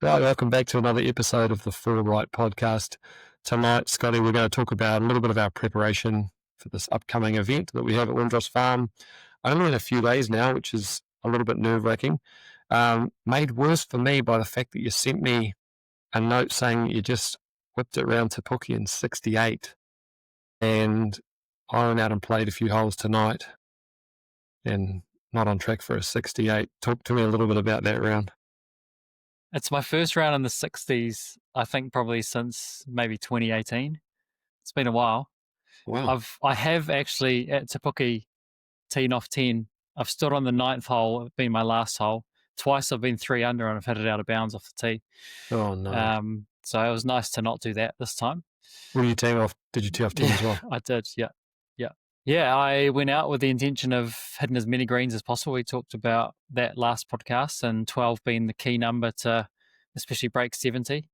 Right, welcome back to another episode of the ForeRight podcast. Tonight, Scotty, we're going to talk about a little bit of our preparation for this upcoming event that we have at Windross Farm. Only in a few days now, which is a little bit nerve-wracking. Made worse for me by the fact that you sent me a note saying that you just whipped it around Te Puke in 68. And I went out and played a few holes tonight and not on track for a 68. Talk to me a little bit about that round. It's my first round in the 60s, I think probably since maybe 2018. It's been a while. Wow. I have actually at Te Puke teeing off 10. I've stood on the 9th hole, it's been my last hole. Twice I've been 3 under and I've hit it out of bounds off the tee. Oh, no. So it was nice to not do that this time. Were you teeing off? Did you tee off 10 as well? I did, yeah. Yeah, I went out with the intention of hitting as many greens as possible. We talked about that last podcast, and 12 being the key number to especially break 70.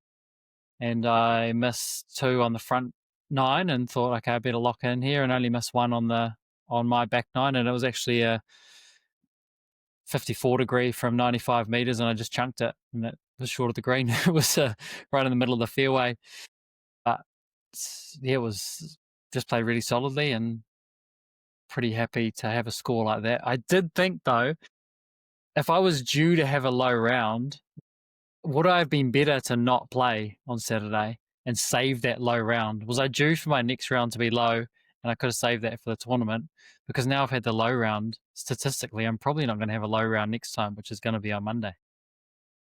And I missed 2 on the front 9 and thought, okay, I better lock in here, and only missed 1 on my back 9, and it was actually a 54 degree from 95 meters, and I just chunked it, and it was short of the green. It was right in the middle of the fairway. But yeah, it was just played really solidly and pretty happy to have a score like that. I did think, though, if I was due to have a low round, would I have been better to not play on Saturday and save that low round? Was I due for my next round to be low, and I could have saved that for the tournament? Because now I've had the low round, statistically, I'm probably not going to have a low round next time, which is going to be on Monday.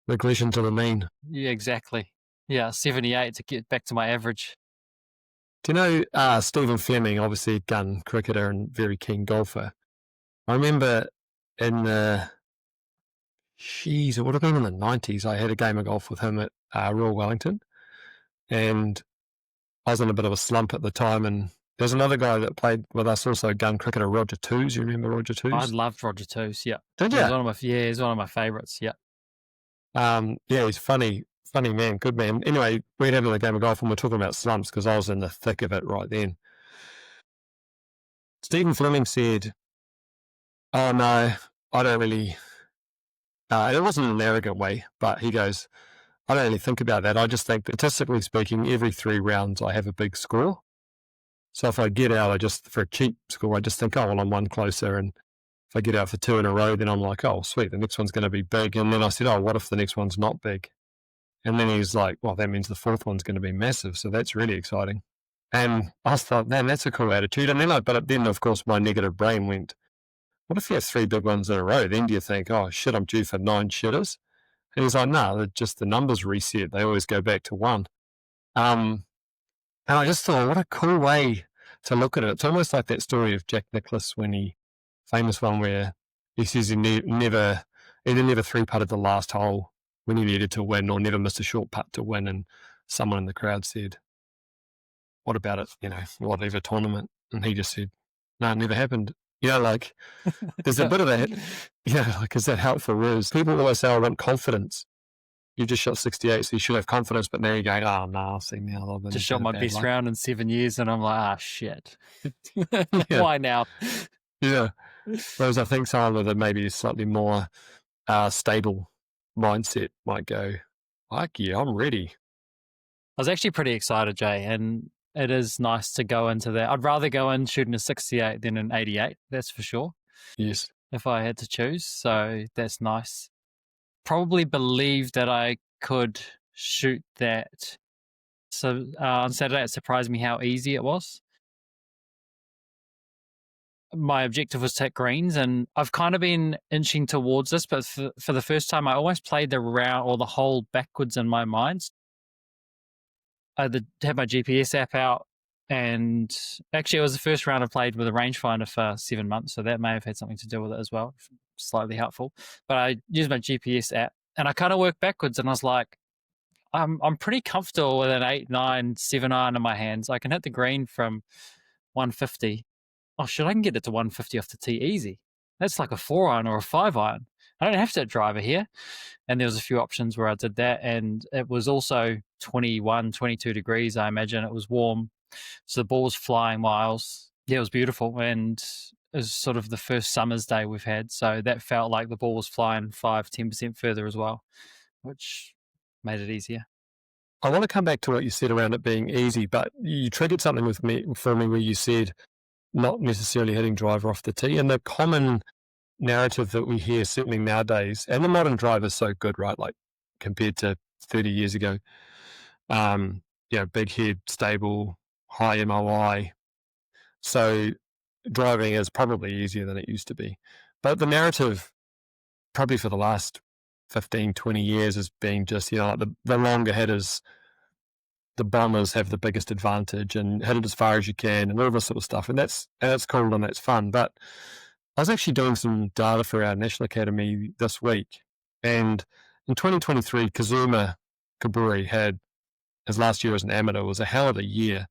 Regression to the mean. Yeah, exactly. Yeah, 78 to get back to my average. Do you know Stephen Fleming, obviously a gun cricketer and very keen golfer? I remember in the, it would have been in the 90s, I had a game of golf with him at Royal Wellington, and I was in a bit of a slump at the time, and there's another guy that played with us, also a gun cricketer, Roger Toos. You remember Roger Toos? I loved Roger Toos, yeah. Did you? He's one of my favourites, yeah. Yeah, he's funny man, good man. Anyway, we're having a game of golf and we're talking about slumps because I was in the thick of it right then. Stephen Fleming said, oh no, I don't really, it wasn't in an arrogant way, but he goes, I don't really think about that. I just think, statistically speaking, every 3 rounds I have a big score. So if I get out, for a cheap score, I just think, oh, well, I'm 1 closer. And if I get out for 2 in a row, then I'm like, oh, sweet, the next one's going to be big. And then I said, oh, what if the next one's not big? And then he's like, well, that means the 4th one's going to be massive. So that's really exciting. And I thought, man, that's a cool attitude. And then, of course, my negative brain went, what if you have 3 big ones in a row? Then do you think, oh, shit, I'm due for 9 shitters? And he's like, no, just the numbers reset. They always go back to 1. And I just thought, what a cool way to look at it. It's almost like that story of Jack Nicklaus famous one where he says he never 3-putted the last hole when he needed to win, or never missed a short putt to win. And someone in the crowd said, what about it, whatever tournament? And he just said, no, it never happened. Like there's a bit of that, is that helpful? Whereas people always say, I want confidence. You just shot 68, so you should have confidence, but now you're going, oh, no, see now. I've just shot my best round in 7 years, and I'm like, shit. Why now? Yeah. Whereas I think someone with a maybe slightly more stable mindset might go, yeah, I'm ready. I was actually pretty excited, Jay, and it is nice to go into that. I'd rather go in shooting a 68 than an 88, that's for sure. Yes. If I had to choose, so that's nice. Probably believed that I could shoot that. So on Saturday, it surprised me how easy it was. My objective was to hit greens, and I've kind of been inching towards this, but for the first time, I almost played the round or the hole backwards in my mind. I had my GPS app out, and actually it was the first round I played with a rangefinder for 7 months, so that may have had something to do with it as well, slightly helpful. But I used my GPS app, and I kind of worked backwards, and I was like, I'm pretty comfortable with an 8, 9, 7 iron in my hands. I can hit the green from 150. Oh, shit, I can get it to 150 off the tee easy. That's like a 4 iron or a 5 iron. I don't have to hit driver here. And there was a few options where I did that. And it was also 21, 22 degrees, I imagine. It was warm. So the ball was flying miles. Yeah, it was beautiful. And it was sort of the first summer's day we've had. So that felt like the ball was flying 5-10% further as well, which made it easier. I want to come back to what you said around it being easy, but you triggered something with me for me where you said not necessarily hitting driver off the tee. And the common narrative that we hear, certainly nowadays, and the modern driver is so good, right? Like compared to 30 years ago, um, big head, stable, high MOI. So driving is probably easier than it used to be. But the narrative, probably for the last 15, 20 years, has been just, like the longer hitters, the bombers have the biggest advantage and hit it as far as you can and all this sort of stuff. And that's cool and that's fun. But I was actually doing some data for our National Academy this week. And in 2023, Kazuma Kaburi had his last year as an amateur. It was a hell of a year.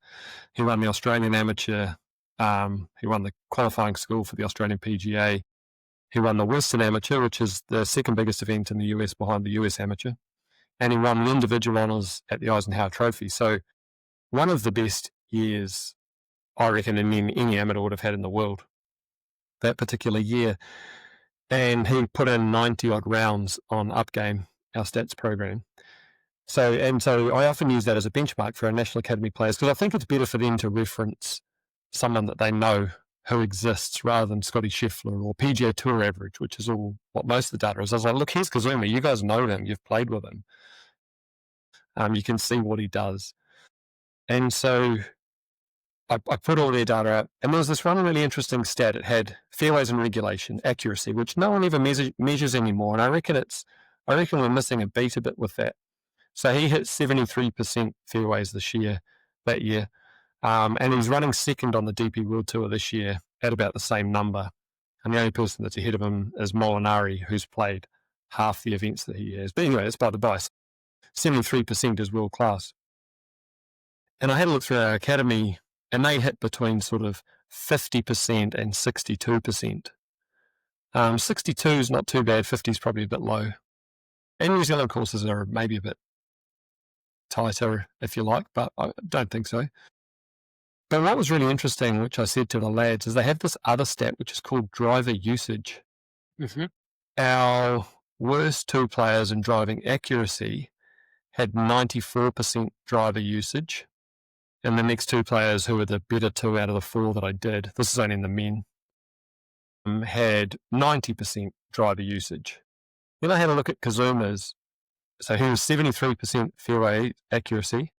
He won the Australian Amateur. He won the qualifying school for the Australian PGA. He won the Western Amateur, which is the second biggest event in the US behind the US Amateur. And he won the individual honours at the Eisenhower Trophy. So one of the best years, I reckon, any amateur would have had in the world that particular year. And he put in 90-odd rounds on Upgame, our stats program. So I often use that as a benchmark for our National Academy players because I think it's better for them to reference someone that they know who exists rather than Scotty Scheffler or PGA Tour average, which is all what most of the data is. I was like, look, here's Kazuma. You guys know him. You've played with him. You can see what he does. And so I put all their data out. And there was this one really interesting stat. It had fairways and regulation, accuracy, which no one ever measures anymore. And I reckon we're missing a beat a bit with that. So he hit 73% fairways that year. And he's running second on the DP World Tour this year at about the same number. And the only person that's ahead of him is Molinari, who's played half the events that he has. But anyway, it's by the by. 73% is world class. And I had a look through our academy, and they hit between sort of 50% and 62%. 62 is not too bad, 50 is probably a bit low. And New Zealand courses are maybe a bit tighter, if you like, but I don't think so. But what was really interesting, which I said to the lads, is they have this other stat, which is called driver usage. Mm-hmm. Our worst two players in driving accuracy had 94% driver usage. And the next two players, who were the better two out of the four that I did, this is only in the men, had 90% driver usage. Then I had a look at Kazuma's. So he was 73% fairway accuracy,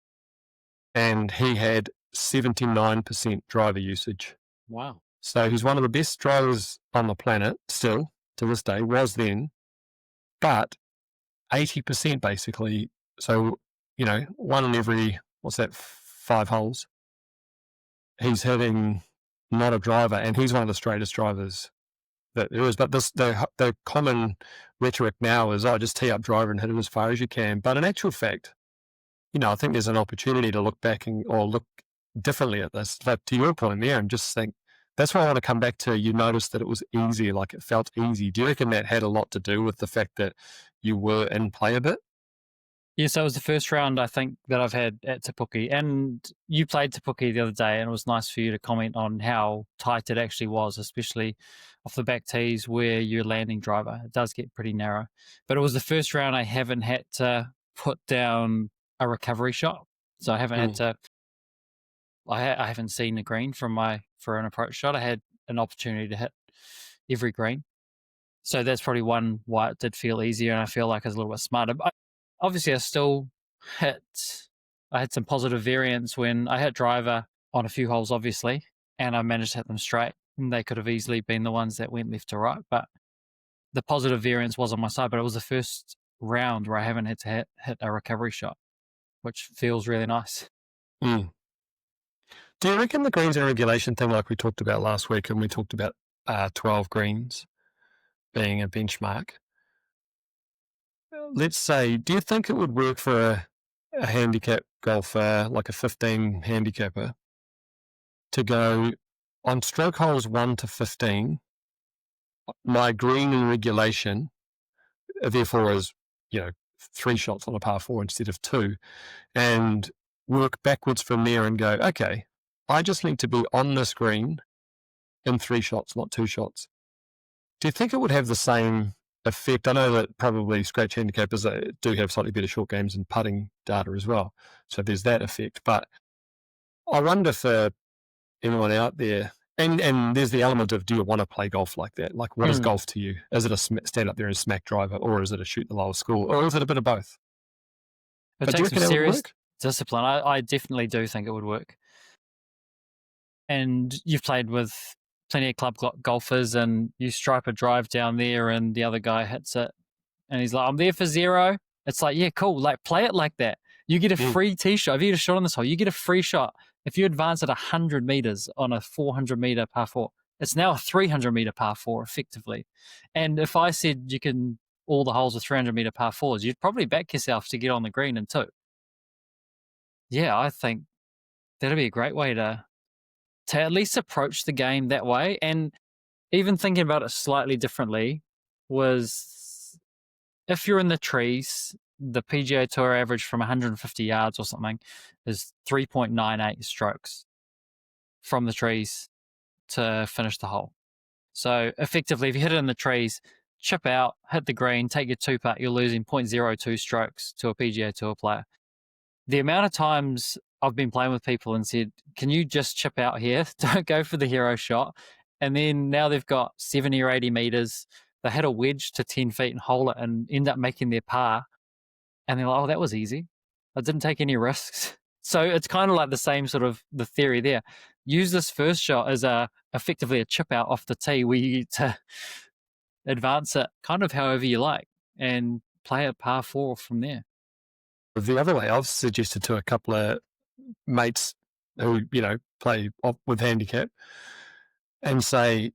and he had 79% driver usage. Wow. So he's one of the best drivers on the planet still, to this day, was then, but 80% basically. So, one in every, 5 holes, he's hitting not a driver, and he's one of the straightest drivers that there is. But the common rhetoric now is, just tee up driver and hit it as far as you can. But in actual fact, I think there's an opportunity to look back or look differently at this. But to your point there, and just think, that's why I want to come back to, you noticed that it was easy, like it felt easy. Do you reckon that had a lot to do with the fact that you were in play a bit? Yeah, so it was the first round, I think, that I've had at Te Puke. And you played Te Puke the other day, and it was nice for you to comment on how tight it actually was, especially off the back tees where you're landing driver. It does get pretty narrow. But it was the first round I haven't had to put down a recovery shot. So I haven't had to... I haven't seen the green for an approach shot. I had an opportunity to hit every green. So that's probably one why it did feel easier, and I feel like I was a little bit smarter. But obviously, I had some positive variance when I hit driver on a few holes, obviously, and I managed to hit them straight. And they could have easily been the ones that went left to right, but the positive variance was on my side. But it was the first round where I haven't had to hit a recovery shot, which feels really nice. Mm. Do you reckon the greens and regulation thing, like we talked about last week, and we talked about 12 greens being a benchmark, let's say, do you think it would work for a handicap golfer, like a 15 handicapper, to go on stroke holes 1 to 15, my green and regulation, therefore, is 3 shots on a par 4 instead of 2, and work backwards from there and go, okay, I just need to be on this green in 3 shots, not 2 shots. Do you think it would have the same affect? I know that probably scratch handicappers do have slightly better short games and putting data as well. So there's that effect. But I wonder for anyone out there, and there's the element of, do you want to play golf like that? Like, what is golf to you? Is it a stand up there and smack driver, or is it a shoot the lower school, or is it a bit of both? It But do you takes some reckon that would serious work? discipline. I definitely do think it would work. And you've played with plenty of club golfers, and you stripe a drive down there, and the other guy hits it, and he's like, "I'm there for 0." It's like, yeah, cool. Like, play it like that. You get a free tee shot. If you get a shot on this hole, you get a free shot. If you advance at 100 meters on a 400-meter par 4, it's now a 300-meter par 4 effectively. And if I said you can all the holes with 300-meter par 4s, you'd probably back yourself to get on the green in 2. Yeah, I think that'd be a great way to at least approach the game that way. And even thinking about it slightly differently was, if you're in the trees, the PGA Tour average from 150 yards or something is 3.98 strokes from the trees to finish the hole. So effectively, if you hit it in the trees, chip out, hit the green, take your 2-putt, you're losing 0.02 strokes to a PGA Tour player. The amount of times I've been playing with people and said, can you just chip out here? Don't go for the hero shot. And then now they've got 70 or 80 meters. They hit a wedge to 10 feet and hole it and end up making their par. And they're like, oh, that was easy. I didn't take any risks. So it's kind of like the same sort of the theory there. Use this first shot as effectively a chip out off the tee where you get to advance it kind of however you like and play a par 4 from there. The other way, I've suggested to a couple of mates who, play with handicap and say,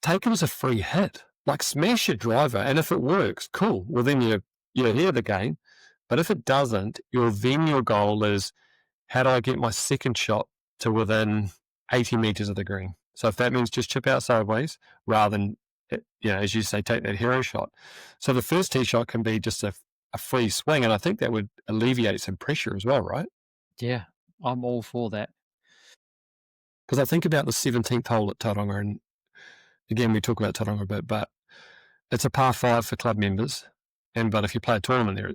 take it as a free hit. Like, smash your driver, and if it works, cool. Well, then you're here the game. But if it doesn't, your goal is, how do I get my second shot to within 80 meters of the green? So if that means just chip out sideways rather than, as you say, take that hero shot. So the first tee shot can be just a free swing, and I think that would alleviate some pressure as well, right? Yeah, I'm all for that. Because I think about the 17th hole at Tauranga, and again, we talk about Tauranga a bit, but it's a par 5 for club members. But if you play a tournament there,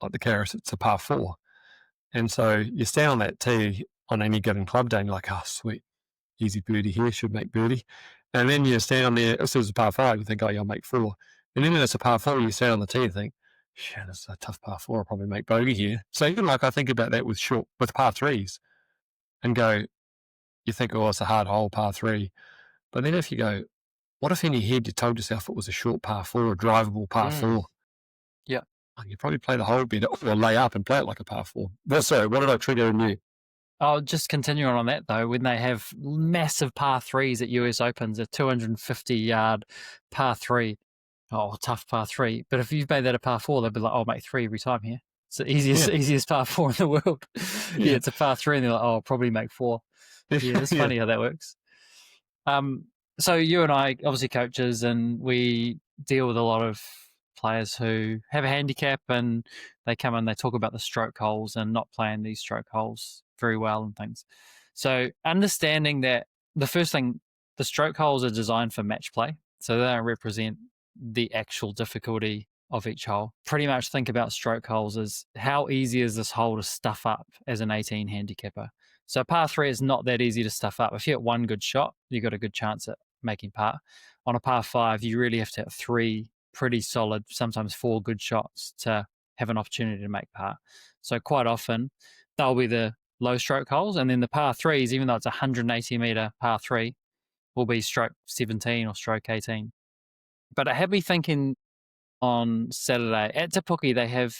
like the Caris, it's a par 4. And so you stay on that tee on any given club day and you're like, oh, sweet, easy birdie here, should make birdie. And then you stand on there, if it was a par 5, you think, oh, yeah, I'll make 4. And then when it's a par 4, you stand on the tee and think, shit, it's a tough par 4, I'll probably make bogey here. So even like I think about that with par 3s and go, you think, oh, it's a hard hole, par 3. But then if you go, what if in your head you told yourself it was a short par 4, a drivable par 4? Yeah. You probably play the hole better or lay up and play it like a par 4. Sorry, what did I trigger in you? I'll just continue on that, though. When they have massive par 3s at US Opens, a 250-yard par 3, tough par 3. But if you've made that a par 4, they'll be like, I'll make 3 every time here. It's the easiest par 4 in the world. Yeah, it's a par 3, and they're like, oh, I'll probably make 4. Yeah, it's funny how that works. So you and I, obviously coaches, and we deal with a lot of players who have a handicap, and they come and they talk about the stroke holes and not playing these stroke holes very well and things. So understanding that, the first thing, the stroke holes are designed for match play. So they don't represent the actual difficulty of each hole. Pretty much think about stroke holes as, how easy is this hole to stuff up as an 18 handicapper? So par 3 is not that easy to stuff up. If you hit one good shot, you've got a good chance at making par. On a par 5, you really have to hit 3 pretty solid, sometimes 4 good shots to have an opportunity to make par. So quite often, they'll be the low stroke holes, and then the par 3s, even though it's a 180-meter par 3, will be stroke 17 or stroke 18. But I had me thinking on Saturday, at Te Puke, they have,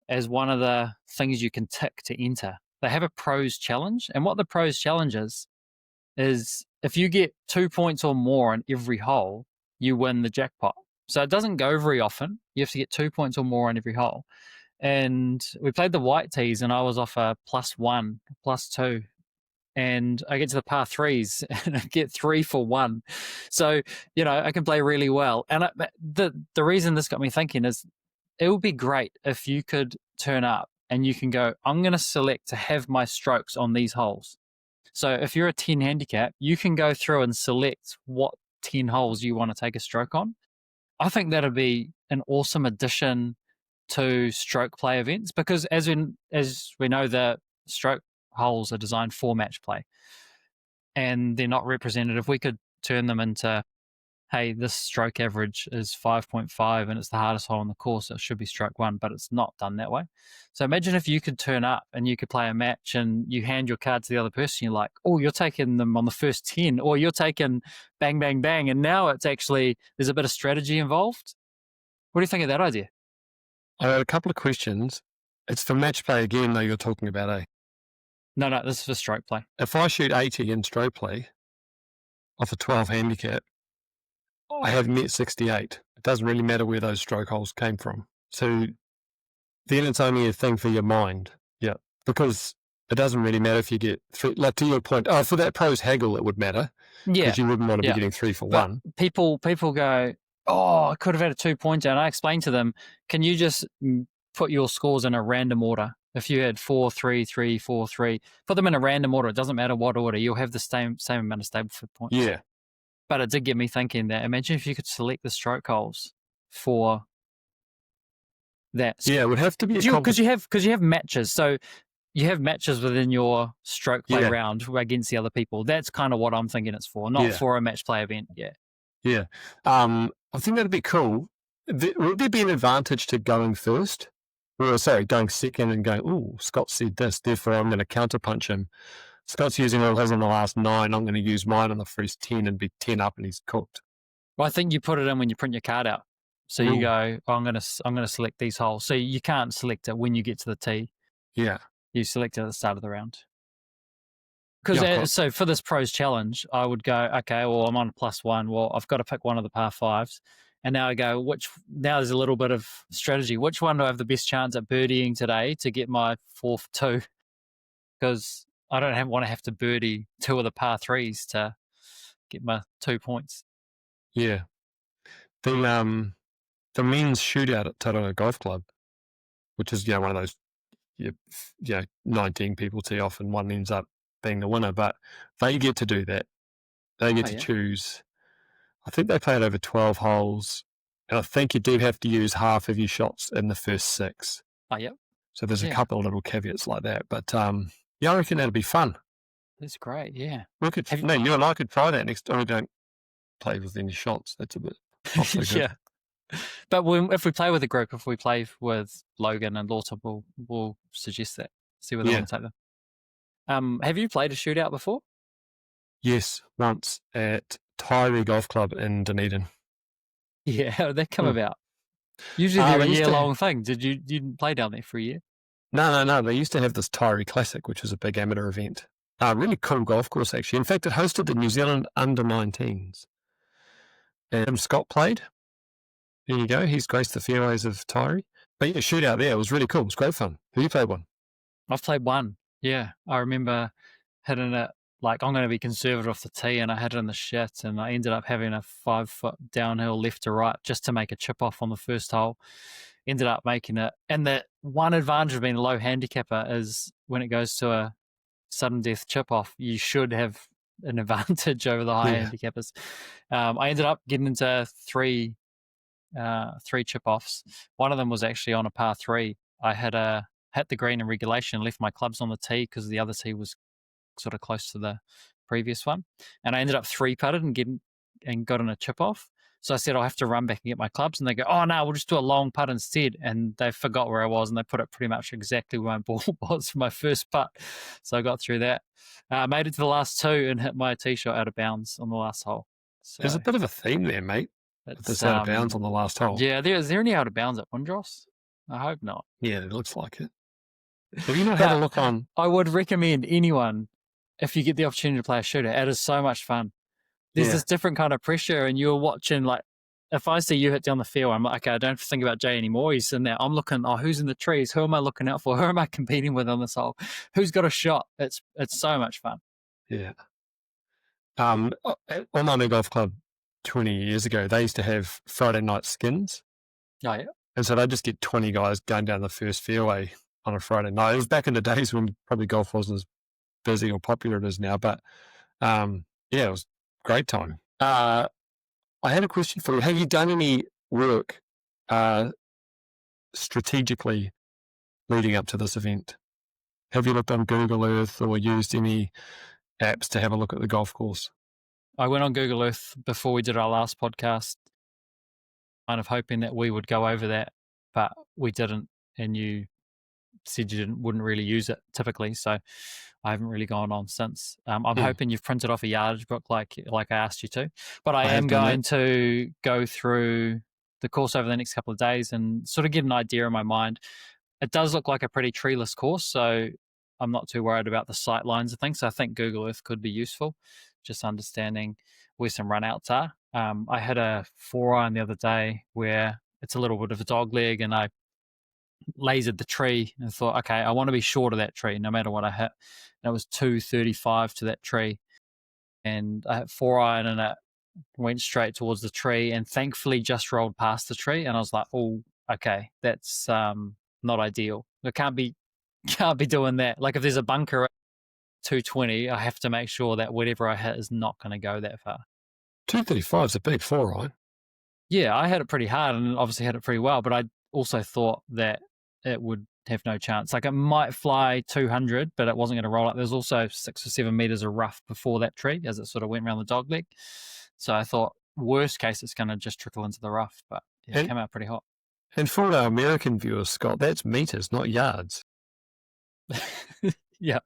as one of the things you can tick to enter, they have a pros challenge. And what the pros challenge is if you get 2 points or more on every hole, you win the jackpot. So it doesn't go very often. You have to get 2 points or more on every hole. And we played the white tees, and I was off a +1, +2. And I get to the par 3s and I get 3 for 1. So, I can play really well. And the reason this got me thinking is, it would be great if you could turn up and you can go, I'm going to select to have my strokes on these holes. So if you're a 10 handicap, you can go through and select what 10 holes you want to take a stroke on. I think that'd be an awesome addition to stroke play events, because as we know, the stroke holes are designed for match play and they're not representative. We could turn them into, hey, this stroke average is 5.5 and it's the hardest hole on the course, so it should be stroke one, but it's not done that way. So imagine if you could turn up and you could play a match and you hand your card to the other person, you're like, oh, you're taking them on the first 10, or you're taking bang, bang, bang. And now it's actually, there's a bit of strategy involved. What do you think of that idea? I had a couple of questions. It's for match play again, though, you're talking about, eh? No, this is for stroke play. If I shoot 80 in stroke play off a 12 handicap, I have net 68. It doesn't really matter where those stroke holes came from. So then it's only a thing for your mind. Yeah. Because it doesn't really matter if you get three, like to your point, for that pros haggle, it would matter. Yeah. Because you wouldn't want to Yeah. be getting 3 for But 1. people go, oh, I could have had a 2-pointer. And I explained to them, can you just put your scores in a random order? If you had 4-3-3, 4-3, put them in a random order. It doesn't matter what order. You'll have the same amount of stable points. Yeah. But it did get me thinking that imagine if you could select the stroke holes for that. Yeah, it would have to be because you have matches. So you have matches within your stroke play Yeah. round against the other people. That's kind of what I'm thinking it's for, not for a match play event. Yeah. Yeah. I think that'd be cool. Would there be an advantage to going first? Or, sorry, going second and going, oh, Scott said this, therefore I'm going to counterpunch him. Scott's using all his on the last 9. I'm going to use mine on the first 10 and be 10 up and he's cooked. Well, I think you put it in when you print your card out. So you go, I'm going to select these holes. So you can't select it when you get to the tee. Yeah. You select it at the start of the round. Because so for this pros challenge, I would go, okay, well, I'm on +1. Well, I've got to pick one of the par 5s. And now I go, now there's a little bit of strategy. Which one do I have the best chance at birdieing today to get my 4 for 2? Because I don't want to have to birdie 2 of the par 3s to get my 2 points. Yeah. The men's shootout at Taronga Golf Club, which is, one of those, 19 people tee off and one ends up being the winner, but they get to do that. They get to choose. I think they play it over 12 holes, and I think you do have to use half of your shots in the first 6. Oh, yep. So there's a couple of little caveats like that, but I reckon that'd be fun. That's great, yeah. You and I could try that next time. We don't play with any shots. That's a bit yeah. But if we play with a group, if we play with Logan and Lawton, we'll suggest that. See where they want to take them. Have you played a shootout before? Yes, once at Tyree Golf Club in Dunedin. Yeah, how did that come about? Usually they're a year-long thing. You didn't play down there for a year? No. They used to have this Tyree Classic, which was a big amateur event. Really cool golf course, actually. In fact, it hosted the New Zealand under-19s. And Scott played. There you go. He's graced the fairways of Tyree. But yeah, shootout there. It was really cool. It was great fun. Have you played one? I've played one. Yeah. I remember hitting it like I'm going to be conservative off the tee, and I hit it in the shit, and I ended up having a 5-foot downhill left to right just to make a chip off on the first hole. Ended up making it. And the one advantage of being a low handicapper is when it goes to a sudden death chip off, you should have an advantage over the high handicappers. I ended up getting into three chip offs. One of them was actually on a par 3. I hit the green in regulation, left my clubs on the tee because the other tee was sort of close to the previous one, and I ended up 3-putted and got in a chip off. So I said I'll have to run back and get my clubs, and they go, oh no, we'll just do a long putt instead. And they forgot where I was, and they put it pretty much exactly where my ball was for my first putt. So I got through that, made it to the last 2 and hit my tee shot out of bounds on the last hole. So there's a bit of a theme there, mate. It's out of bounds on the last hole. Yeah, is there any out of bounds at Windross? I hope not. Yeah, it looks like it. Have you not had a look on? I would recommend anyone, if you get the opportunity to play a shooter, it is so much fun. There's this different kind of pressure, and you're watching, like, if I see you hit down the field, I'm like, okay, I don't have to think about Jay anymore. He's in there. I'm looking, who's in the trees? Who am I looking out for? Who am I competing with on this hole? Who's got a shot? It's so much fun. Yeah. On my new golf club 20 years ago, they used to have Friday night skins. Oh, yeah. And so they'd just get 20 guys going down the first fairway on a Friday night. It was back in the days when probably golf wasn't as busy or popular as it is now, but it was a great time. I had a question for you. Have you done any work strategically leading up to this event? Have you looked on Google Earth or used any apps to have a look at the golf course? I went on Google Earth before we did our last podcast, kind of hoping that we would go over that, but we didn't. And you said you wouldn't really use it typically, so I haven't really gone on since. I'm hoping you've printed off a yardage book like I asked you to, but I am going to go through the course over the next couple of days and sort of get an idea in my mind. It does look like a pretty treeless course, so I'm not too worried about the sight lines and things. So I think Google Earth could be useful, just understanding where some runouts are. I had a 4-iron the other day where it's a little bit of a dog leg, and I lasered the tree and thought, okay, I want to be short of that tree no matter what I hit. And it was 235 to that tree, and I hit 4-iron and it went straight towards the tree, and thankfully just rolled past the tree. And I was like, oh, okay, that's not ideal. I can't be doing that. Like if there's a bunker at 220, I have to make sure that whatever I hit is not going to go that far. 235 is a big 4-iron. Yeah, I hit it pretty hard and obviously hit it pretty well, but I also thought that it would have no chance. Like it might fly 200, but it wasn't going to roll up. There's also 6 or 7 meters of rough before that tree as it sort of went around the dog leg. So I thought, worst case, it's going to just trickle into the rough, but yeah, it came out pretty hot. And for our American viewers, Scott, that's meters, not yards. Yeah.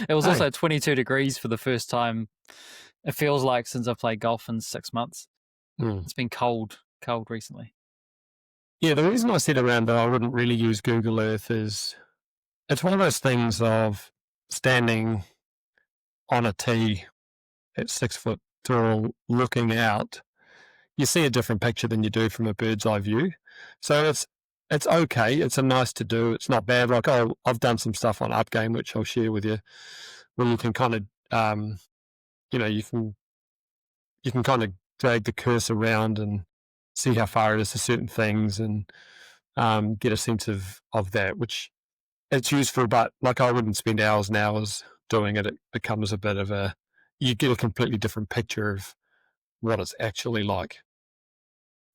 It was also 22 degrees for the first time, it feels like, since I've played golf in 6 months. It's been cold recently. Yeah, the reason I said around that I wouldn't really use Google Earth is it's one of those things of standing on a tee at 6 foot tall, looking out. You see a different picture than you do from a bird's eye view. So it's okay. It's a nice to do. It's not bad. Like I've done some stuff on Upgame, which I'll share with you, where you can kind of, you can kind of drag the cursor around and see how far it is to certain things and get a sense of that, which it's useful. But like I wouldn't spend hours and hours doing it. It becomes a bit of you get a completely different picture of what it's actually like.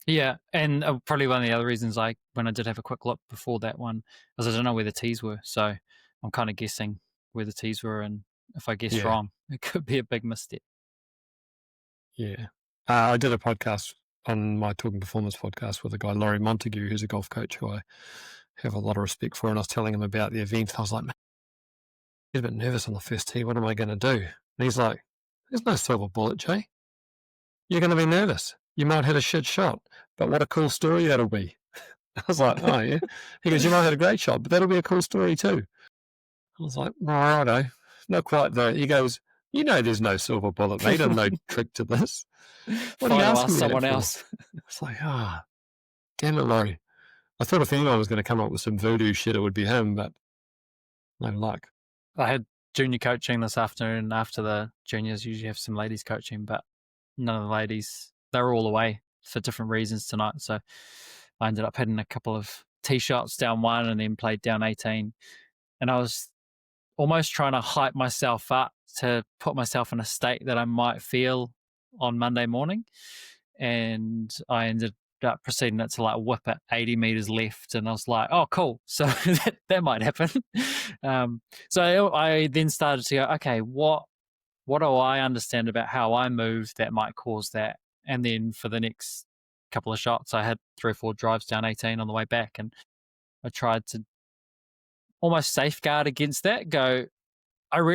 Yeah, and probably one of the other reasons when I did have a quick look before that one, was I don't know where the tees were, so I'm kind of guessing where the tees were, and if I guess wrong, it could be a big misstep. Yeah. I did a podcast on my Talking Performance podcast with a guy, Laurie Montague, who's a golf coach who I have a lot of respect for, and I was telling him about the event. I was like, man, he's a bit nervous on the first tee. What am I going to do? And he's like, there's no silver bullet, Jay. You're going to be nervous. You might hit a shit shot, but what a cool story that'll be. I was like, oh, yeah. He goes, you might hit a great shot, but that'll be a cool story too. I was like, righto. Not quite though. He goes, you know there's no silver bullet, mate, and no trick to this. What are you asking me someone that for? else. It's like, damn it, Laurie. I thought if anyone was going to come up with some voodoo shit, it would be him, but no luck. I had junior coaching this afternoon. After the juniors usually have some ladies coaching, but none of the ladies, they were all away for different reasons tonight. So I ended up hitting a couple of tee shots down 1 and then played down 18. And I was almost trying to hype myself up to put myself in a state that I might feel on Monday morning. And I ended up proceeding it to like whip at 80 meters left. And I was like, oh, cool. So that might happen. So I then started to go, okay, what do I understand about how I move that might cause that? And then for the next couple of shots, I had 3 or 4 drives down 18 on the way back. And I tried to almost safeguard against that. I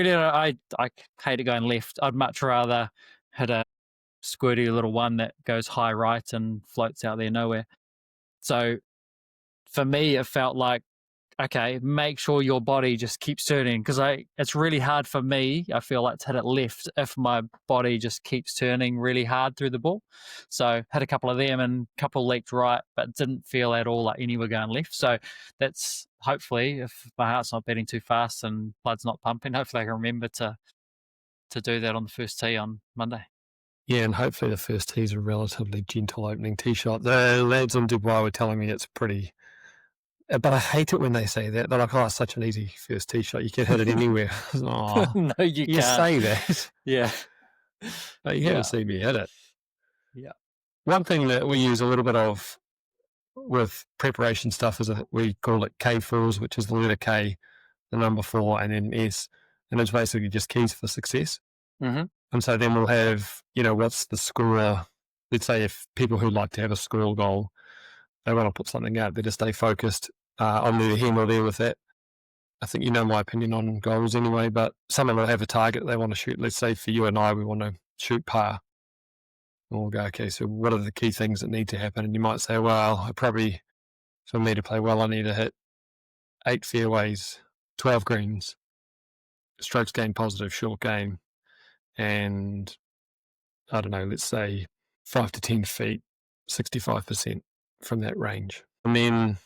hate it going left. I'd much rather hit a squirty little one that goes high right and floats out there nowhere. So for me, it felt like, okay, make sure your body just keeps turning, because it's really hard for me, I feel like, to hit it left if my body just keeps turning really hard through the ball. So had a couple of them and a couple leaked right, but didn't feel at all like any were going left. So that's hopefully, if my heart's not beating too fast and blood's not pumping, hopefully I can remember to do that on the first tee on Monday. Yeah, and hopefully the first tee is a relatively gentle opening tee shot. The lads on Dubai were telling me it's pretty, but I hate it when they say that. They're like, oh, it's such an easy first tee shot. You can hit it anywhere. Oh, no, you can't. say that. Yeah. But you haven't seen me hit it. Yeah. One thing that we use a little bit of with preparation stuff is we call it K4s, which is the letter K, the number 4, and then S, and it's basically just keys for success. Mm-hmm. And so then we'll have, what's the score? Let's say if people who like to have a score goal, they want to put something out, they just stay focused. I'm neither here nor there with that. I think you know my opinion on goals anyway, but someone will have a target they want to shoot. Let's say for you and I, we want to shoot par. And we'll go, okay, so what are the key things that need to happen? And you might say, well, for me to play well, I need to hit 8 fairways, 12 greens, strokes gained positive, short game, and I don't know, let's say 5 to 10 feet, 65% from that range. And then,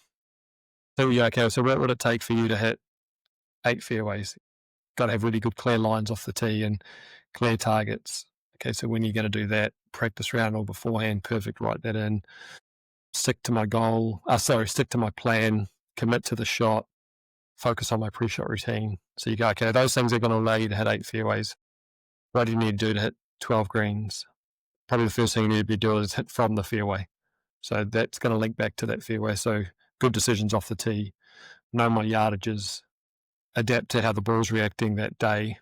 so yeah, okay, so what would it take for you to hit 8 fairways? Got to have really good clear lines off the tee and clear targets. Okay, so when you're going to do that, practice round or beforehand, perfect, write that in. Stick to my goal, stick to my plan, commit to the shot, focus on my pre-shot routine. So you go, okay, those things are going to allow you to hit 8 fairways. What do you need to do to hit 12 greens? Probably the first thing you need to be doing is hit from the fairway. So that's going to link back to that fairway. So good decisions off the tee, know my yardages, adapt to how the ball's reacting that day.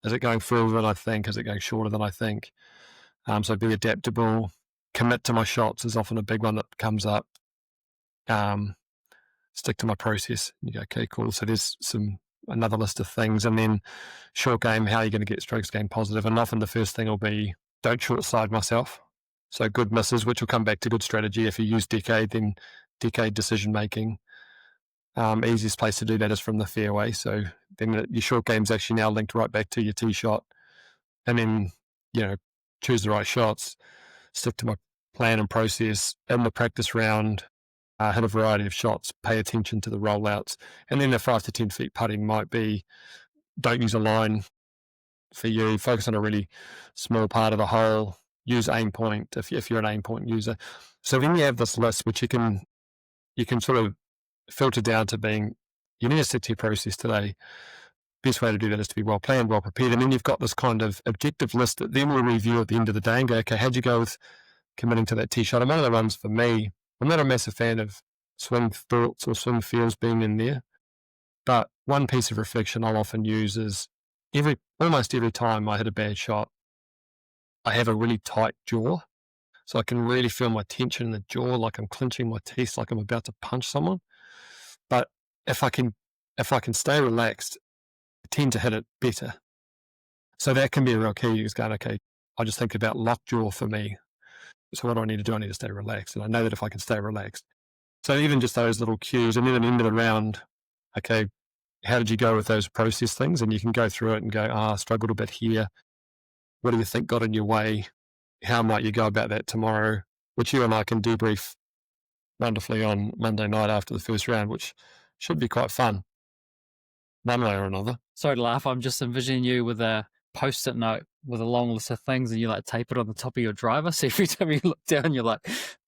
Is it going further than I think? Is it going shorter than I think? So be adaptable. Commit to my shots is often a big one that comes up. Stick to my process. You go, okay, cool. So there's another list of things. And then short game, how are you going to get strokes gained positive? And often the first thing will be don't short side myself. So good misses, which will come back to good strategy. If you use decade, then decade decision making. Easiest place to do that is from the fairway. So then your short game's actually now linked right back to your tee shot. And then, choose the right shots, stick to my plan and process in the practice round, hit a variety of shots, pay attention to the rollouts. And then the 5 to 10 feet putting might be don't use a line for you, focus on a really small part of the hole, use aim point if you're an aim point user. So when you have this list, which you can sort of filter down to being, you need to stick to your process today. Best way to do that is to be well planned, well prepared. And then you've got this kind of objective list that then we'll review at the end of the day and go, okay, how'd you go with committing to that tee shot? And one of the ones for me, I'm not a massive fan of swing thoughts or swing feels being in there. But one piece of reflection I'll often use is almost every time I hit a bad shot, I have a really tight jaw. So I can really feel my tension in the jaw, like I'm clenching my teeth, like I'm about to punch someone. But if I can stay relaxed, I tend to hit it better. So that can be a real key, is going, okay, I just think about locked jaw for me. So what do I need to do? I need to stay relaxed. And I know that if I can stay relaxed. So even just those little cues, and then at the end of the round, okay, how did you go with those process things? And you can go through it and go, I struggled a bit here. What do you think got in your way? How might you go about that tomorrow? Which you and I can debrief wonderfully on Monday night after the first round, which should be quite fun, one way or another. Sorry to laugh. I'm just envisioning you with a post-it note with a long list of things, and you like tape it on the top of your driver. So every time you look down, you're like,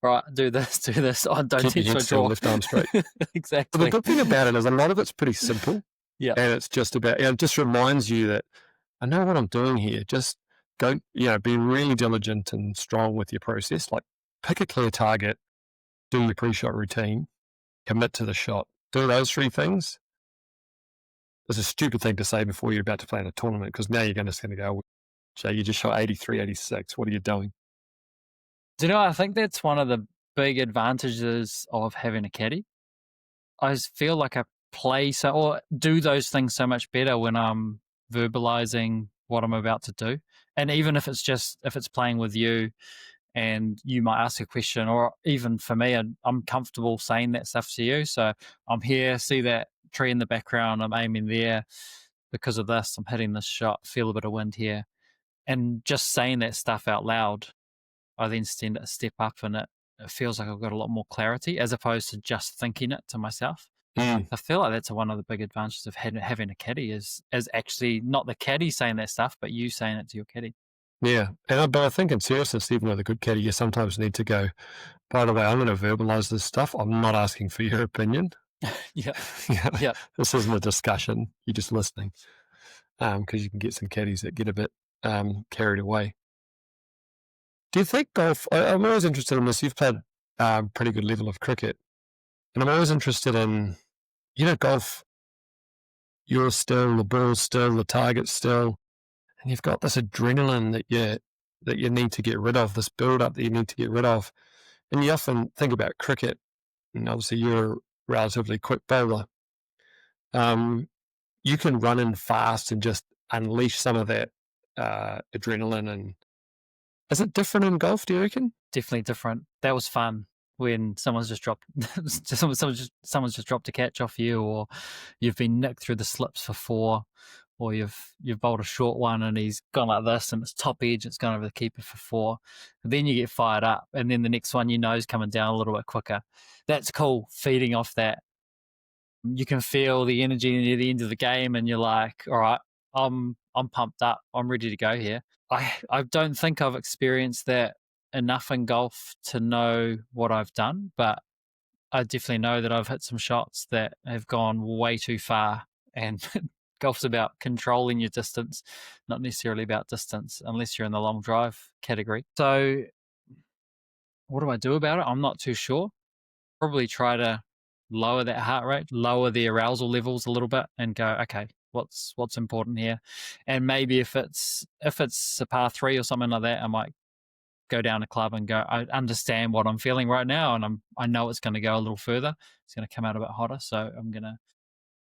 right, do this. Oh, don't Keep your touch my head still, jaw. left arm straight. Exactly. But the good thing about it is a lot of it's pretty simple. Yeah. And it's just about, it just reminds you that I know what I'm doing here. Just go, be really diligent and strong with your process. Like pick a clear target, do your pre-shot routine, commit to the shot. Do those 3 things. It's a stupid thing to say before you're about to play in a tournament, because now you're just going to go, Jay, you just shot 83, 86. What are you doing? Do you know, I think that's one of the big advantages of having a caddy. I feel like I play or do those things so much better when I'm verbalizing what I'm about to do. And even if it's playing with you and you might ask a question, or even for me, I'm comfortable saying that stuff to you. So I'm here, see that tree in the background, I'm aiming there because of this, I'm hitting this shot, feel a bit of wind here. And just saying that stuff out loud, I then stand a step up, and it feels like I've got a lot more clarity as opposed to just thinking it to myself. I feel like that's one of the big advantages of having a caddy is actually not the caddy saying that stuff, but you saying it to your caddy. Yeah. But I think in seriousness, even with a good caddy, you sometimes need to go, by the way, I'm going to verbalize this stuff. I'm not asking for your opinion. Yeah. Yeah. This isn't a discussion. You're just listening. Because you can get some caddies that get a bit carried away. Do you think golf, I'm always interested in this, you've played pretty good level of cricket. And I'm always interested in, golf, you're still, the ball's still, the target's still, and you've got this adrenaline that you need to get rid of, this build up that you need to get rid of. And you often think about cricket, and obviously you're a relatively quick bowler. Um, you can run in fast and just unleash some of that adrenaline. And is it different in golf, do you reckon? Definitely different. That was fun when someone's just dropped someone's just dropped a catch off you, or you've been nicked through the slips for four, or you've bowled a short one and he's gone like this and it's top edge, it's gone over the keeper for four. And then you get fired up, and then the next one you know is coming down a little bit quicker. That's cool. Feeding off that, you can feel the energy near the end of the game, and you're like, all right, I'm pumped up. I'm ready to go here. I don't think I've experienced that enough in golf to know what I've done, but I definitely know that I've hit some shots that have gone way too far. And golf's about controlling your distance, not necessarily about distance, unless you're in the long drive category. So, what do I do about it? I'm not too sure. Probably try to lower that heart rate, lower the arousal levels a little bit, and go, okay, what's important here? And maybe if it's a par three or something like that, I might go down a club and go, I understand what I'm feeling right now, and I know it's going to go a little further. It's going to come out a bit hotter, so I'm going to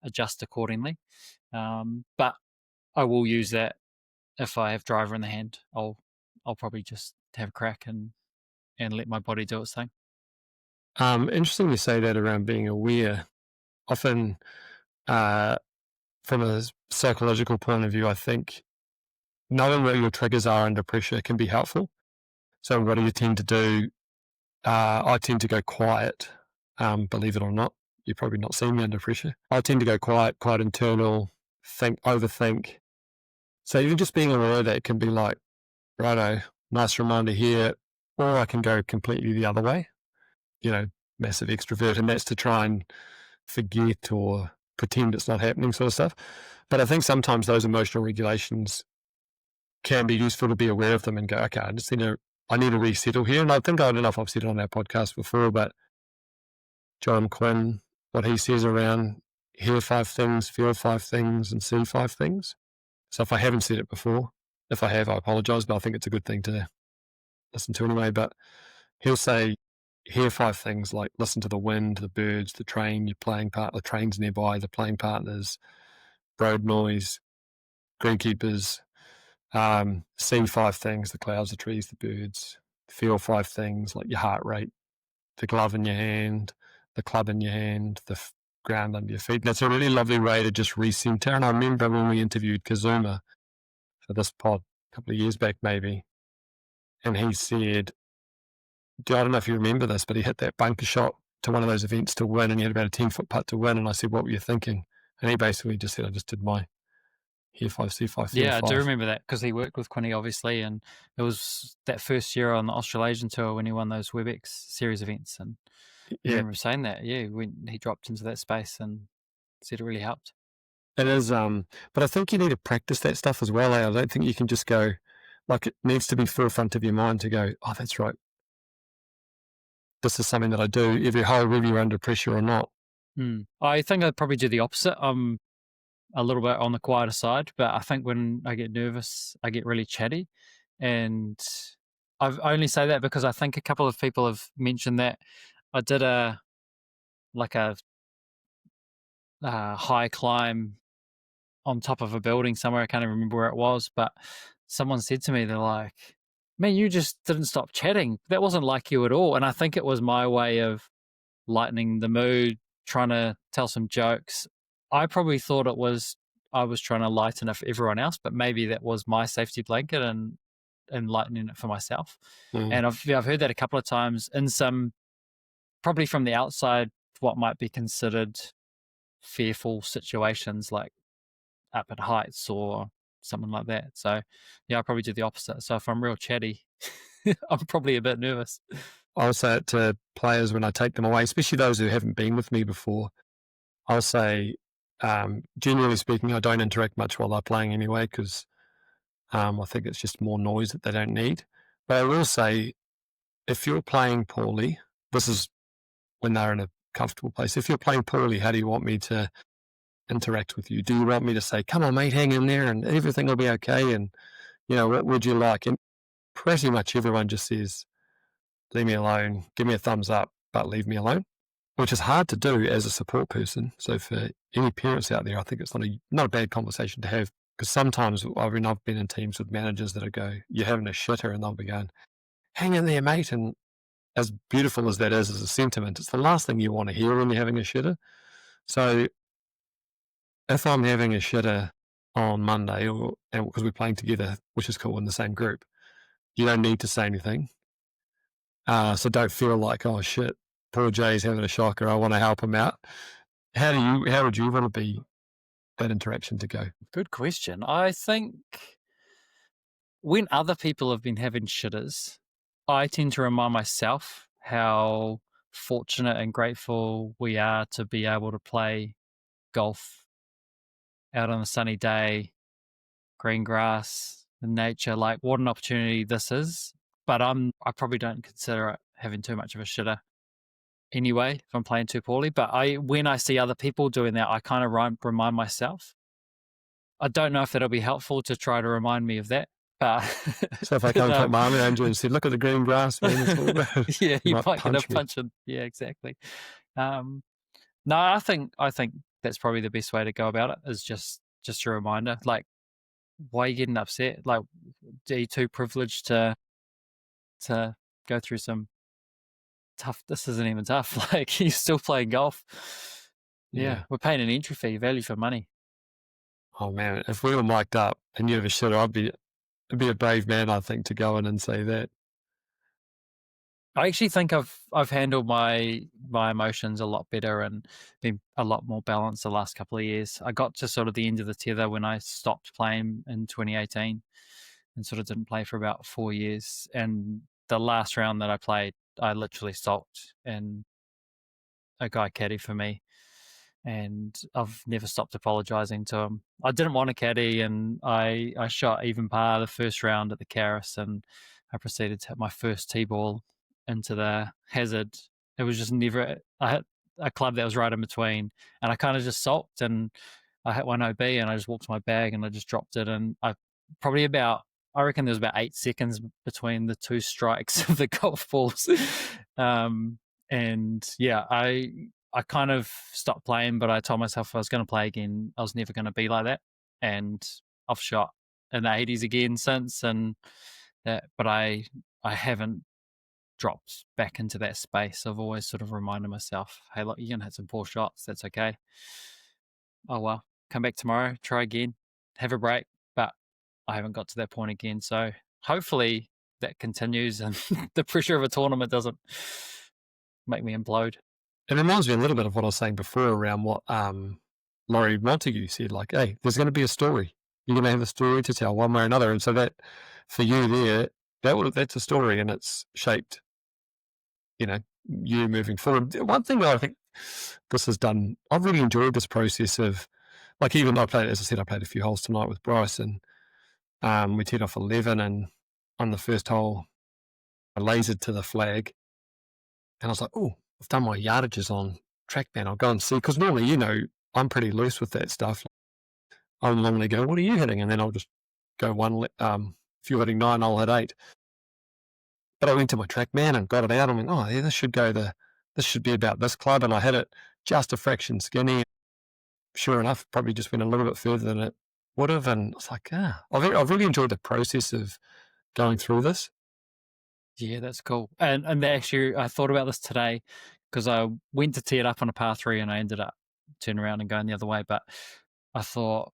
adjust accordingly. But I will use that if I have driver in the hand. I'll probably just have a crack and let my body do its thing. Interesting you say that around being aware. Often, uh, from a psychological point of view, I think knowing where your triggers are under pressure can be helpful. So what do you tend to do? I tend to go quiet, believe it or not. You're probably not seeing me under pressure. I tend to go quiet, quite internal, overthink. So even just being aware of that can be like, righto, nice reminder here, or I can go completely the other way, you know, massive extrovert, and that's to try and forget or pretend it's not happening sort of stuff. But I think sometimes those emotional regulations can be useful to be aware of them and go, okay, I need to resettle here. And I think, I don't know if I've said it on our podcast before, but John Quinn, what he says around hear five things, feel five things, and see five things. So if I haven't said it before, if I have, I apologize, but I think it's a good thing to listen to anyway. But he'll say, hear five things, like listen to the wind, the birds, the train, your playing part, the trains nearby, the playing partners, road noise, greenkeepers. See five things, the clouds, the trees, the birds. Feel five things, like your heart rate, the glove in your hand, the club in your hand, the ground under your feet. That's a really lovely way to just recenter. And I remember when we interviewed Kazuma for this pod a couple of years back, maybe, and he said, I don't know if you remember this, but he hit that bunker shot to one of those events to win, and he had about a 10-foot putt to win. And I said, what were you thinking? And he basically just said, I just did my hear five, see five, feel Yeah, I do five. remember that because he worked with Quinny, obviously, and it was that first year on the Australasian tour when he won those WebEx series events. And I Yeah, remember saying that, yeah, when he dropped into that space and said it really helped. it is. But I think you need to practice that stuff as well. I don't think you can just go, like, it needs to be forefront of your mind to go, oh, that's right. This is something that I do every whole, whether you're under pressure or not. I think I'd probably do the opposite. I'm a little bit on the quieter side, but I think when I get nervous, I get really chatty. And I only say that because I think a couple of people have mentioned that I did a high climb on top of a building somewhere. I can't even remember where it was, but someone said to me, they're like, man, you just didn't stop chatting. That wasn't like you at all. And I think it was my way of lightening the mood, trying to tell some jokes. I probably thought I was trying to lighten it for everyone else, but maybe that was my safety blanket and lightening it for myself. Mm. And I've heard that a couple of times in some, probably from the outside, what might be considered fearful situations, like up at heights or something like that. So yeah, I probably do the opposite. So if I'm real chatty, I'm probably a bit nervous. I'll say it to players when I take them away, especially those who haven't been with me before. I'll say, generally speaking, I don't interact much while they're playing anyway, because I think it's just more noise that they don't need. But I will say, if you're playing poorly, this is when they're in a comfortable place. If you're playing poorly, how do you want me to interact with you? Do you want me to say, come on, mate, hang in there and everything will be okay? And, what would you like? And pretty much everyone just says, leave me alone, give me a thumbs up, but leave me alone, which is hard to do as a support person. So for any parents out there, I think it's not a bad conversation to have, because sometimes I've been in teams with managers that go, you're having a shitter, and they'll be going, hang in there, mate. And as beautiful as that is as a sentiment, it's the last thing you want to hear when you're having a shitter. So if I'm having a shitter on Monday, and because we're playing together, which is cool, in the same group, you don't need to say anything. So don't feel like, oh shit, poor Jay's having a shocker, I want to help him out. How would you want to be that interaction to go? Good question. I think when other people have been having shitters, I tend to remind myself how fortunate and grateful we are to be able to play golf out on a sunny day, green grass, nature. Like, what an opportunity this is. But I probably don't consider it having too much of a shitter anyway if I'm playing too poorly. But when I see other people doing that, I kind of remind myself. I don't know if that'll be helpful to try to remind me of that. But So if I come put my arm around you and say, look at the green grass, man, it's all about yeah, you might might get a punch me. punch in. Yeah, exactly. No, I think that's probably the best way to go about it, is just a reminder. Like, why are you getting upset? Like, are you too privileged to go through some tough? This isn't even tough. Like, you're still playing golf. Yeah, we're paying an entry fee, value for money. Oh man, if we were mic'd up and you have a shitter, I'd be a brave man, I think, to go in and say that. I actually think I've handled my emotions a lot better and been a lot more balanced the last couple of years. I got to sort of the end of the tether when I stopped playing in 2018 and sort of didn't play for about 4 years. And the last round that I played, I literally sulked, and a guy caddy for me, and I've never stopped apologising to him. I didn't want a caddy, and I shot even par the first round at the Caris, and I proceeded to hit my first tee ball into the hazard. It was just never. I hit a club that was right in between, and I kind of just sulked, and I hit one OB, and I just walked to my bag, and I just dropped it, and I reckon there was about 8 seconds between the two strikes of the golf balls. And yeah, I kind of stopped playing, but I told myself if I was going to play again, I was never going to be like that. And I've shot in the 80s again since, and but I haven't dropped back into that space. I've always sort of reminded myself, hey, look, you're going to hit some poor shots. That's okay. Oh, well, come back tomorrow, try again, have a break. But I haven't got to that point again. So hopefully that continues and the pressure of a tournament doesn't make me implode. It reminds me a little bit of what I was saying before around what Laurie Montague said, like, hey, there's going to be a story. You're going to have a story to tell one way or another. And so that, for you there, that's a story, and it's shaped, you moving forward. One thing that I think this has done, I've really enjoyed this process of, like, even though as I said, I played a few holes tonight with Bryce, and we teed off 11, and on the first hole, I lasered to the flag, and I was like, oh, I've done my yardages on TrackMan. I'll go and see, because normally, I'm pretty loose with that stuff. I'll normally go, what are you hitting? And then I'll just go if you're hitting 9, I'll hit 8. But I went to my TrackMan and got it out. I went, oh, yeah, this should be about this club. And I hit it just a fraction skinny. Sure enough, probably just went a little bit further than it would have. And it's like, I've really enjoyed the process of going through this. Yeah, that's cool. And actually, I thought about this today because I went to tee it up on a par 3 and I ended up turning around and going the other way. But I thought,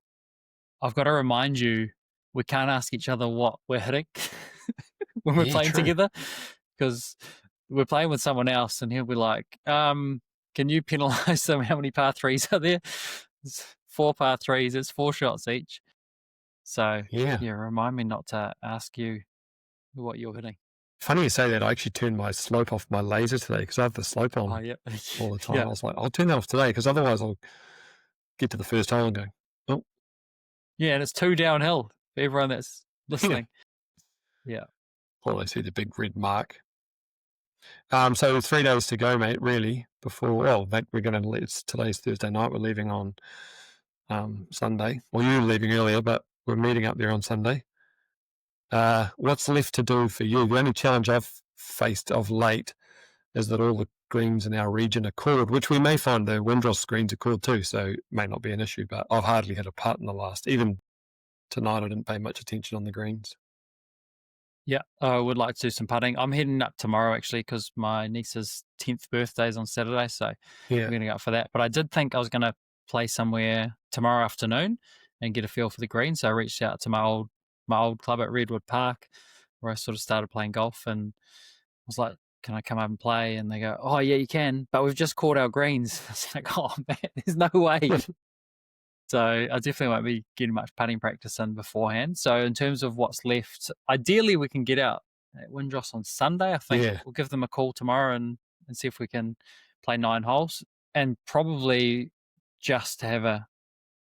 I've got to remind you, we can't ask each other what we're hitting when we're playing together, because we're playing with someone else and he'll be like, can you penalise them? How many par 3s are there? It's 4 par 3s, it's 4 shots each. So yeah, remind me not to ask you what you're hitting. Funny you say that. I actually turned my slope off my laser today because I have the slope on all the time. I was like, I'll turn that off today because otherwise I'll get to the first hole and go, oh. Yeah, and it's 2 downhill for everyone that's listening. Yeah. Well, I see the big red mark. So 3 days to go, mate, really, before well, we're gonna it's today's Thursday night, we're leaving on, Sunday. Well, you're leaving earlier, but we're meeting up there on Sunday. What's left to do for you? The only challenge I've faced of late is that all the greens in our region are cored, which we may find the Windross greens are cored too, so it may not be an issue, but I've hardly hit a putt in the last even tonight, I didn't pay much attention on the greens. Yeah, I would like to do some putting. I'm heading up tomorrow actually because my niece's 10th birthday is on Saturday, so Yeah. we're going to go up for that. But I did think I was going to play somewhere tomorrow afternoon and get a feel for the green. So I reached out to my old club at Redwood Park where I sort of started playing golf and was like, "Can I come up and play?" And they go, "Oh yeah, you can, but we've just caught our greens." I was like, "Oh man, there's no way." So I definitely won't be getting much putting practice in beforehand. So in terms of what's left, ideally we can get out at Windross on Sunday. I think Yeah. we'll give them a call tomorrow and see if we can play 9 holes and probably just to have a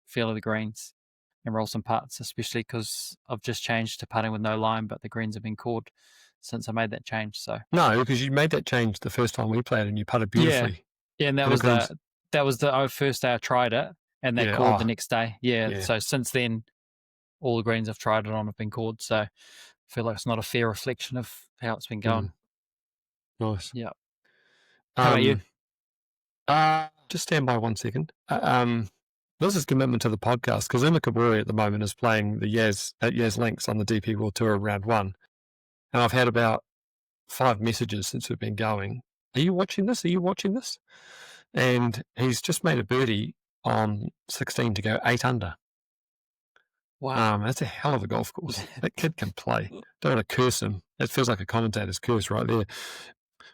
feel of the greens and roll some putts, especially because I've just changed to putting with no line, but the greens have been caught since I made that change. So No, because you made that change the first time we played and you putted yeah, beautifully. yeah, and that And the was greens the first day I tried it, and they yeah, called the next day. Yeah, yeah. so since then all the greens I've tried it on have been called. So I feel like it's not a fair reflection of how it's been Mm, going. nice. Yeah. How about you? Um, just stand by 1 second. This is commitment to the podcast because Emma Kaburi at the moment is playing the Yaz at Yaz Links on the DP World Tour round one. And I've had about 5 messages since we've been going. Are you watching this? Are you watching this? And he's just made a birdie on 16 to go 8 under. Wow. That's a hell of a golf course. That kid can play. Don't want to curse him. It feels like a commentator's curse right there.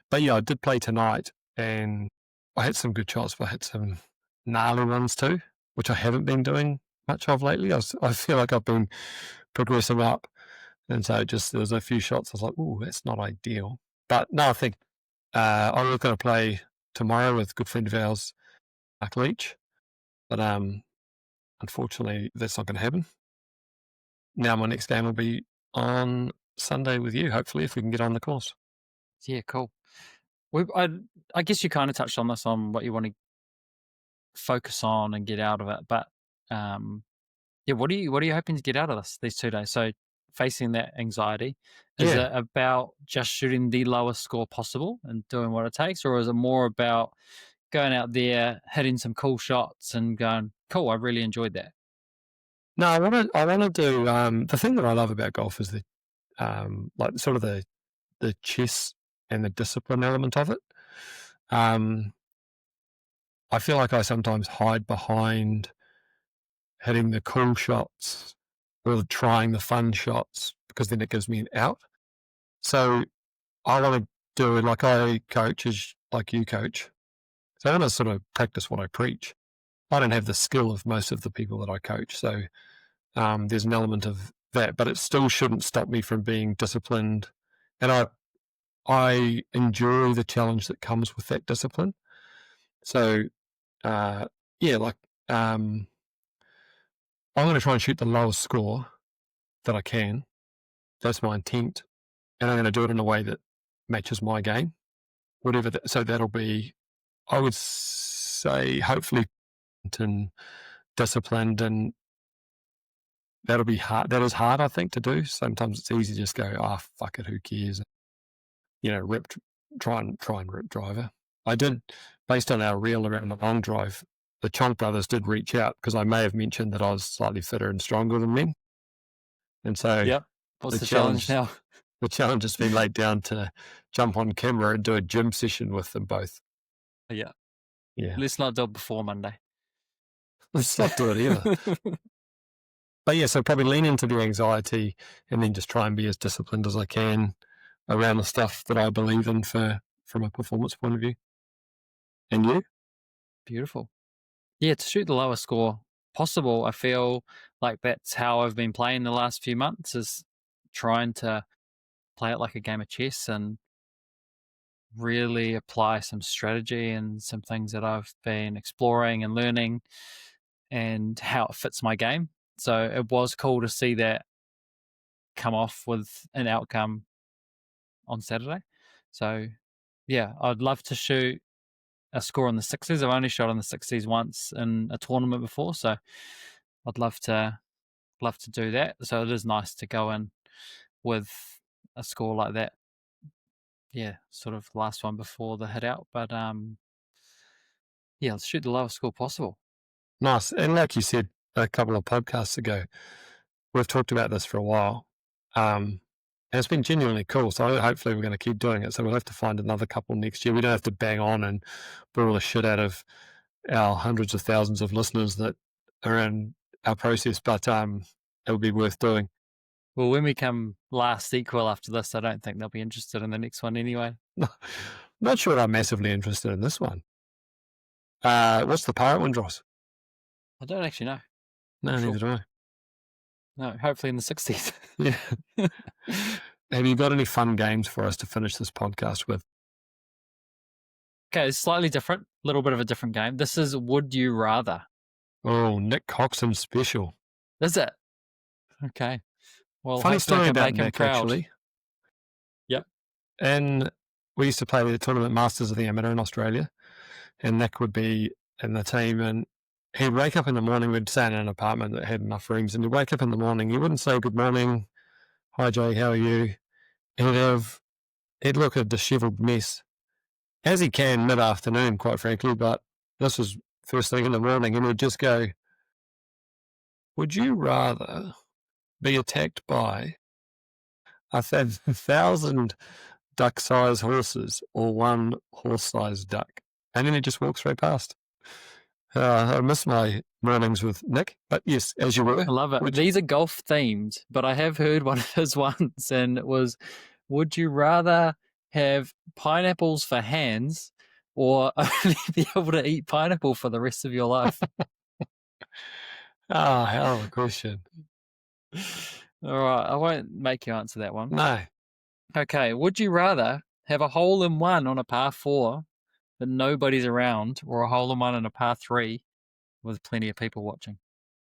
But yeah, I did play tonight and I had some good shots, but I had some gnarly ones too, which I haven't been doing much of lately. I feel like I've been progressing up. And so just there was a few shots I was like, "Ooh, that's not ideal." But no, I think I was going to play tomorrow with a good friend of ours, Mark Leach. But unfortunately, that's not going to happen. Now my next game will be on Sunday with you, hopefully, if we can get on the course. Yeah, cool. We, I guess you kind of touched on this on what you want to focus on and get out of it, but yeah, what are you hoping to get out of these 2 days? So facing that anxiety, is Yeah. it about just shooting the lowest score possible and doing what it takes, or is it more about going out there, hitting some cool shots, and going, "Cool, I really enjoyed that." No, I want to do the thing that I love about golf is the like sort of the chess and the discipline element of it. Um, I feel like I sometimes hide behind hitting the cool shots or trying the fun shots because then it gives me an out. So I want to do it like I coach as like you coach. So I want to sort of practice what I preach. I don't have the skill of most of the people that I coach, so there's an element of that, but it still shouldn't stop me from being disciplined. And I enjoy the challenge that comes with that discipline. So uh, yeah, like I'm going to try and shoot the lowest score that I can. That's my intent, and I'm going to do it in a way that matches my game. Whatever. So that'll be, I would say, hopefully, and disciplined, and that'll be hard. That is hard, I think, to do. Sometimes it's easy to just go, "Ah, oh, fuck it, who cares?" Rip, try and rip driver. I did, based on our reel around the long drive. The Chonk brothers did reach out because I may have mentioned that I was slightly fitter and stronger than them, and so Yep. What's the the challenge challenge now? the challenge has been laid down to jump on camera and do a gym session with them both. Yeah. Yeah, Let's not do it before Monday. let's not do it either. But yeah, so probably lean into the anxiety and then just try and be as disciplined as I can around the stuff that I believe in from a performance point of view. And you? Beautiful. Yeah, to shoot the lowest score possible, I feel like that's how I've been playing the last few months is trying to play it like a game of chess and really apply some strategy and some things that I've been exploring and learning and how it fits my game. So it was cool to see that come off with an outcome on Saturday. So yeah, I'd love to shoot a score on the 60s. I've only shot on the 60s once in a tournament before, so I'd love to do that. So it is nice to go in with a score like that. Yeah, sort of last one before the hit out, but yeah, let's shoot the lowest score possible. Nice. And like you said a couple of podcasts ago, we've talked about this for a while. And it's been genuinely cool. So hopefully we're going to keep doing it. So we'll have to find another couple next year. We don't have to bang on and bore the shit out of our hundreds of thousands of listeners that are in our process, but it would be worth doing. Well, when we come last equal after this, I don't think they'll be interested in the next one anyway. Not sure I'm massively interested in this one. What's the pirate one, Dross? I don't actually know. No, Sure. neither do I. No, hopefully in the 60s. Yeah. Have you got any fun games for us to finish this podcast with? Okay, it's slightly different, a little bit of a different game. This is Would You Rather. Oh, Nick Coxon special. Is it? Okay. Well, Funny hopefully I story can about make him Nick, proud. actually. Yep. And we used to play the tournament Masters of the Amateur in Australia, and Nick would be in the team, and he'd wake up in the morning. We'd stay in an apartment that had enough rooms, and he'd wake up in the morning. He wouldn't say good morning, hi Jay, how are you? He'd look a dishevelled mess, as he can mid-afternoon, quite frankly, but this was first thing in the morning, and he'd just go, would you rather be attacked by 1,000 duck-sized horses or one horse-sized duck? And then he just walks right past. I miss my mornings with Nick, but yes, as you were. I love it. These are golf themed, but I have heard one of his once, and it was, would you rather have pineapples for hands or only be able to eat pineapple for the rest of your life? Ah, hell of a question. All right, I won't make you answer that one. No. Okay, would you rather have a hole in one on a par 4 but nobody's around, or a hole in one on a par 3 with plenty of people watching?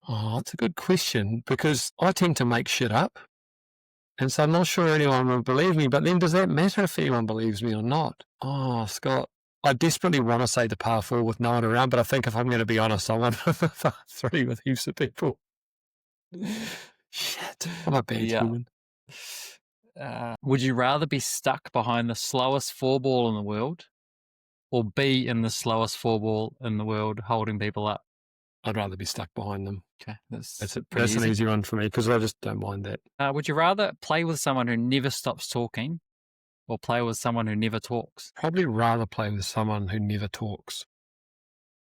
Oh, that's a good question, because I tend to make shit up. And so I'm not sure anyone will believe me, but then does that matter if anyone believes me or not? Oh, Scott, I desperately want to say the par 4 with no one around, but I think if I'm going to be honest, I want the par 3 with heaps of people. Shit, I'm a bad human. Would you rather be stuck behind the slowest 4-ball in the world or be in the slowest 4-ball in the world holding people up? I'd rather be stuck behind them. Okay, that's an easy one for me because I just don't mind that. Would you rather play with someone who never stops talking or play with someone who never talks? Probably rather play with someone who never talks.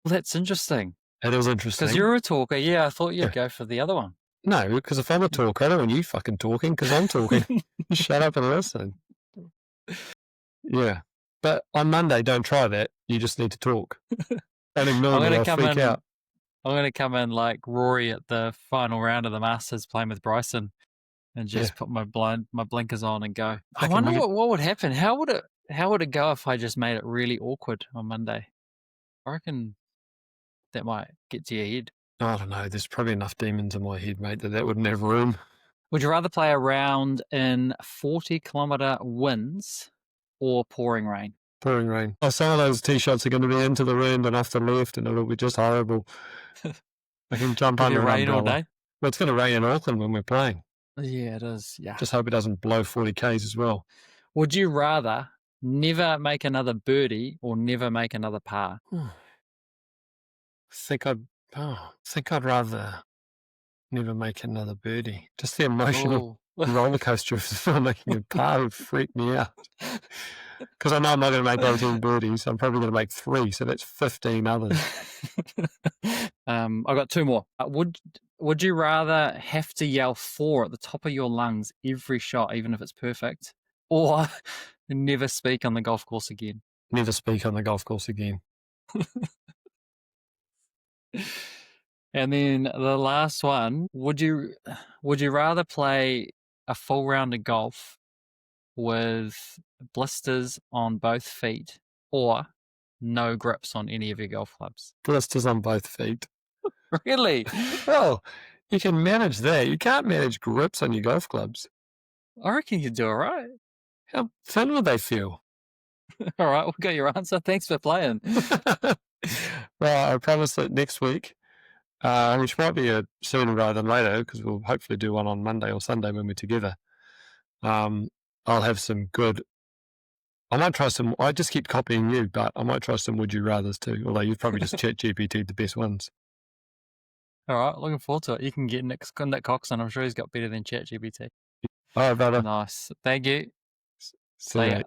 Well, that's interesting. It is interesting. Because you're a talker. Yeah, I thought you'd go for the other one. No, because if I'm a talker, I don't want you fucking talking because I'm talking. Shut up and listen. Yeah. But on Monday, don't try that. You just need to talk. And ignore me, I'll freak out. I'm going to come in like Rory at the final round of the Masters playing with Bryson and just put my blinkers on and go. I wonder what would happen. How would it go if I just made it really awkward on Monday? I reckon that might get to your head. I don't know. There's probably enough demons in my head, mate, that wouldn't have room. Would you rather play a round in 40-kilometre winds or pouring rain? Pouring rain. Oh, some of those tee shots are going to be into the wind and off the left, and it'll be just horrible. I can jump under an umbrella. All day? Well, it's going to rain in Auckland when we're playing. Yeah, it is. Yeah. Just hope it doesn't blow 40 Ks as well. Would you rather never make another birdie or never make another par? I think I'd rather never make another birdie. Just the emotional roller coaster of making a par would freak me out. Because I know I'm not going to make 18 birdies. I'm probably going to make 3, so that's 15 others. I've got 2 more. Would you rather have to yell 4 at the top of your lungs every shot, even if it's perfect, or never speak on the golf course again? Never speak on the golf course again. And then the last one, would you rather play a full round of golf with blisters on both feet or no grips on any of your golf clubs? Blisters on both feet. Really? Well, you can manage that. You can't manage grips on your golf clubs. I reckon you do all right. How thin would they feel? All right, we got your answer. Thanks for playing. Well, I promise that next week, which might be a sooner rather than later, because we'll hopefully do one on Monday or Sunday when we're together. I'll have some good. I might try some. I just keep copying you, but I might try some would you rather's too. Although you've probably just chat GPT the best ones. All right, looking forward to it. You can get Nick Coxon. I'm sure he's got better than ChatGPT. All right, brother. Nice. Thank you. See See you, ya. mate.